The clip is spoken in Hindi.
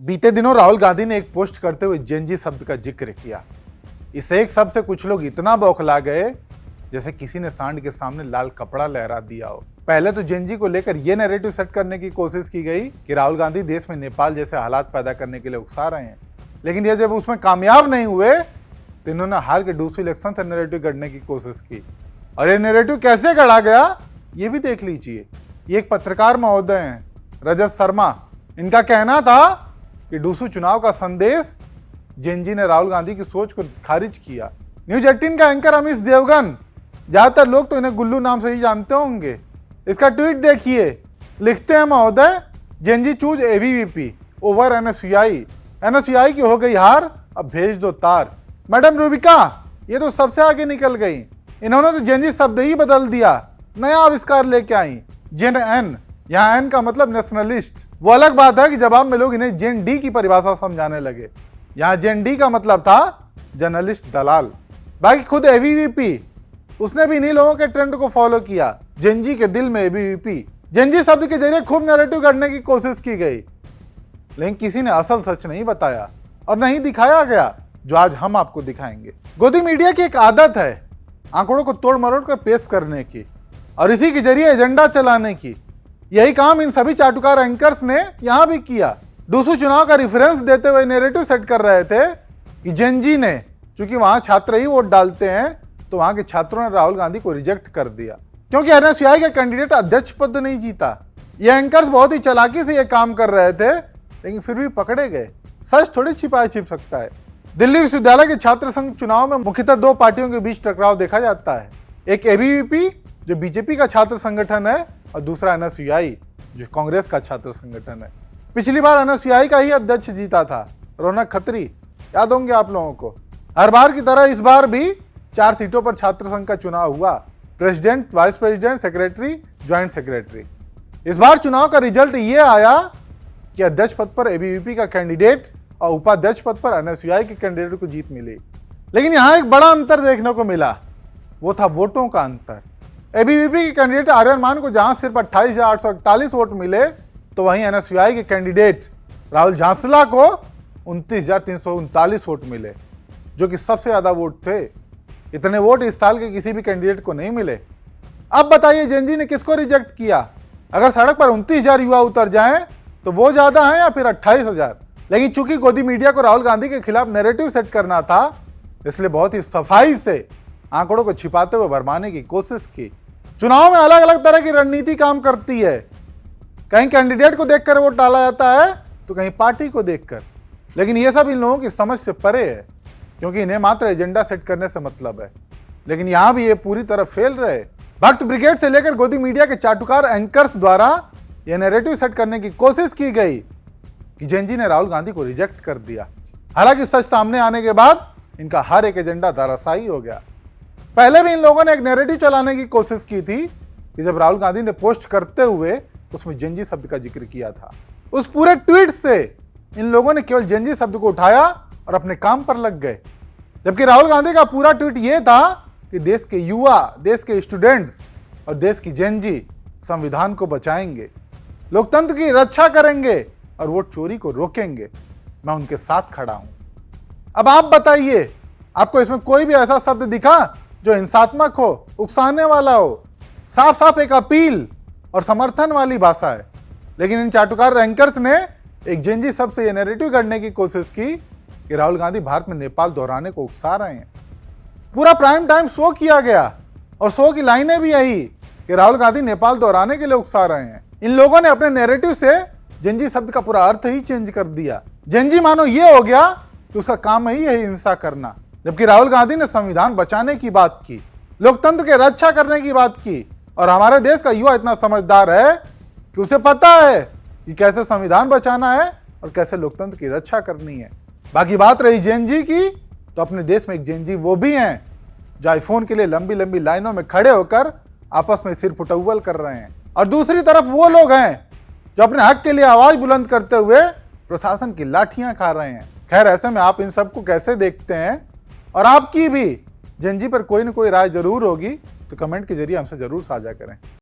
बीते दिनों राहुल गांधी ने एक पोस्ट करते हुए जेनजी शब्द का जिक्र किया। इस एक शब्द से कुछ लोग इतना बौखला गए जैसे किसी ने सांड के सामने लाल कपड़ा लहरा दिया हो। पहले तो जेनजी को लेकर यह नैरेटिव सेट करने की कोशिश की गई कि राहुल गांधी देश में नेपाल जैसे हालात पैदा करने के लिए उकसा रहे हैं, लेकिन ये जब उसमें कामयाब नहीं हुए तो इन्होंने हाल के डूसू इलेक्शन से नैरेटिव गढ़ने की कोशिश की। और ये नैरेटिव कैसे गढ़ा गया ये भी देख लीजिए। ये एक पत्रकार महोदय हैं, रजत शर्मा। इनका कहना था कि डूसू चुनाव का संदेश जेनजी ने राहुल गांधी की सोच को खारिज किया। न्यूज 18 का एंकर अमिश देवगन, ज्यादातर लोग तो इन्हें गुल्लू नाम से ही जानते होंगे। इसका ट्वीट देखिए, लिखते हैं महोदय, Gen Z choose ABVP over NSUI की हो गई हार, अब भेज दो तार। मैडम रूबिका ये तो सबसे आगे निकल गई, इन्होंने तो जेनजी शब्द ही बदल दिया, नया आविष्कार लेके आई, जेन एन। यहाँ एन का मतलब नेशनलिस्ट। वो अलग बात है कि जवाब में लोग इन्हें जेन डी की परिभाषा समझाने लगे। यहाँ जेन डी का मतलब था जर्नलिस्ट दलाल। बाकी खुद एबीवीपी, उसने भी इन्हीं लोगों के ट्रेंड को फॉलो किया। जेनजी के दिल में एबीवीपी। जेनजी शब्द के जरिए खूब नैरेटिव गढ़ने की कोशिश की गई, लेकिन किसी ने असल सच नहीं बताया और नहीं दिखाया गया, जो आज हम आपको दिखाएंगे। गोदी मीडिया की एक आदत है आंकड़ों को तोड़ मरोड़ कर पेश करने की और इसी के जरिए एजेंडा चलाने की। यही काम इन सभी चाटुकार एंकर्स ने यहां भी किया। डूसू चुनाव का रेफरेंस देते हुए नैरेटिव सेट कर रहे थे कि जेनजी ने, चूंकि वहां छात्र ही वोट डालते हैं, तो वहां के छात्रों ने राहुल गांधी को रिजेक्ट कर दिया क्योंकि एनएसयूआई का कैंडिडेट अध्यक्ष पद नहीं जीता। ये एंकर्स बहुत ही चालाकी से ये काम कर रहे थे, लेकिन फिर भी पकड़े गए। सच थोड़ी छिपाया छिप सकता है। दिल्ली विश्वविद्यालय के छात्र संघ चुनाव में मुख्यतः दो पार्टियों के बीच टकराव देखा जाता है। एक एबीवीपी जो बीजेपी का छात्र संगठन है और दूसरा एनएसयूआई जो कांग्रेस का छात्र संगठन है। पिछली बार एनएसयूआई का ही अध्यक्ष जीता था, रौनक खत्री, याद होंगे आप लोगों को। हर बार की तरह इस बार भी 4 सीटों पर छात्र संघ का चुनाव हुआ, president, vice president, secretary, joint secretary. इस बार चुनाव का रिजल्ट ये आया कि अध्यक्ष पद पर एबीवीपी का कैंडिडेट और उपाध्यक्ष पद पर एनएसयूआई के कैंडिडेट को जीत मिली। लेकिन यहां एक बड़ा अंतर देखने को मिला, वो था वोटों का अंतर। एबीवीपी के कैंडिडेट आर्यन मान को जहां सिर्फ 28,841 वोट मिले, तो वहीं एनएसयूआई के कैंडिडेट राहुल झांसला को 29,339 वोट मिले, जो कि सबसे ज्यादा वोट थे। इतने वोट इस साल के किसी भी कैंडिडेट को नहीं मिले। अब बताइए जेनजी ने किसको रिजेक्ट किया? अगर सड़क पर 29,000 युवा उतर जाएं तो वो ज्यादा है या फिर 28,000? लेकिन चूंकि गोदी मीडिया को राहुल गांधी के खिलाफ नैरेटिव सेट करना था, इसलिए बहुत ही सफाई से आंकड़ों को छिपाते हुए भरमाने की कोशिश की। चुनाव में अलग अलग तरह की रणनीति काम करती है। कहीं कैंडिडेट को देखकर वोट डाला जाता है तो कहीं पार्टी को देखकर। लेकिन यह सब इन लोगों की समझ से परे है, क्योंकि इन्हें मात्र एजेंडा सेट करने से मतलब है। लेकिन यहां भी ये पूरी तरह फेल रहे। भक्त ब्रिगेड से लेकर गोदी मीडिया के चाटुकार एंकर्स द्वारा यह नैरेटिव सेट करने की कोशिश की गई कि जेनजी ने राहुल गांधी को रिजेक्ट कर दिया। हालांकि सच सामने आने के बाद इनका हर एक एजेंडा धराशायी हो गया। पहले भी इन लोगों ने एक नैरेटिव चलाने की कोशिश की थी कि जब राहुल गांधी ने पोस्ट करते हुए उसमें जेनजी शब्द का जिक्र किया था, उस पूरे ट्वीट से इन लोगों ने केवल जेनजी शब्द को उठाया और अपने काम पर लग गए। जबकि राहुल गांधी का पूरा ट्वीट यह था कि देश के युवा, देश के स्टूडेंट्स और देश की जेनजी संविधान को बचाएंगे, लोकतंत्र की रक्षा करेंगे और वोट चोरी को रोकेंगे। मैं उनके साथ खड़ा हूं। अब आप बताइए, आपको इसमें कोई भी ऐसा शब्द दिखा जो हिंसात्मक हो, उकसाने वाला हो? साफ साफ एक अपील और समर्थन वाली भाषा है। लेकिन इन चाटुकार एंकर्स ने एक जेनजी शब्द से यह नैरेटिव गढ़ने की कोशिश की कि राहुल गांधी भारत में नेपाल दोहराने को उकसा रहे हैं। पूरा प्राइम टाइम शो किया गया और शो की लाइनें भी यही कि राहुल गांधी नेपाल दोहराने के लिए उकसा रहे हैं। इन लोगों ने अपने नैरेटिव से जेनजी शब्द का पूरा अर्थ ही चेंज कर दिया। जेनजी मानो ये हो गया कि उसका काम ही है हिंसा करना, जबकि राहुल गांधी ने संविधान बचाने की बात की, लोकतंत्र की रक्षा करने की बात की। और हमारे देश का युवा इतना समझदार है कि उसे पता है कि कैसे संविधान बचाना है और कैसे लोकतंत्र की रक्षा करनी है। बाकी बात रही जेनजी की, तो अपने देश में एक जेनजी वो भी हैं जो आईफोन के लिए लंबी लंबी लाइनों में खड़े होकर आपस में सिर फुटौल कर रहे हैं, और दूसरी तरफ वो लोग हैं जो अपने हक के लिए आवाज बुलंद करते हुए प्रशासन की लाठियां खा रहे हैं। खैर, ऐसे में आप इन सबको कैसे देखते हैं? और आपकी भी जेनजी पर कोई ना कोई राय जरूर होगी, तो कमेंट के जरिए हमसे जरूर साझा करें।